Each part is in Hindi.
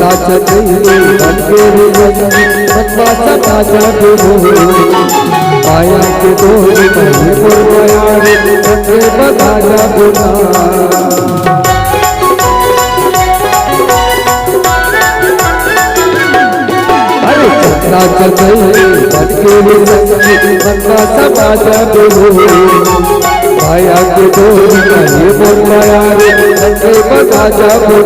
चंदा चंदेरी बन के बनवा समा जादू माया के डोर में माया रे बना जादू चंदा चंदेरी बन के बनवा समा जादू माया के डोर में माया रे बना जादू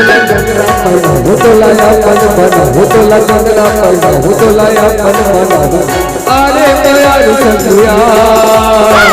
हो तो लाया पन पन हो तो लाया पन हो तो लाया पन पन अरे दयाल संगिया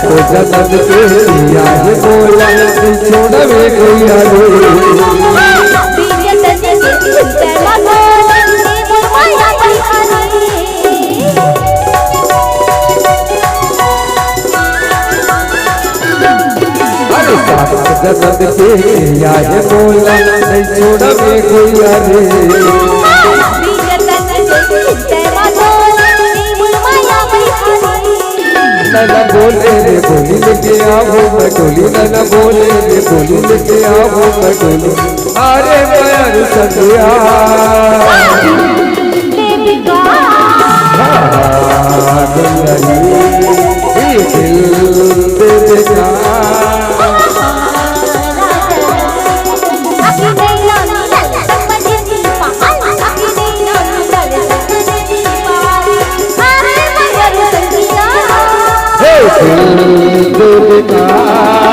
तो जन्म के याद बोला छोड़वे गया जन्म के याद बोला छोड़वे गया रे न बोले रे बोली लेके आओ मटोली न बोले रे बोली लेके आओ मटोली अरे मयर संगिया दिल का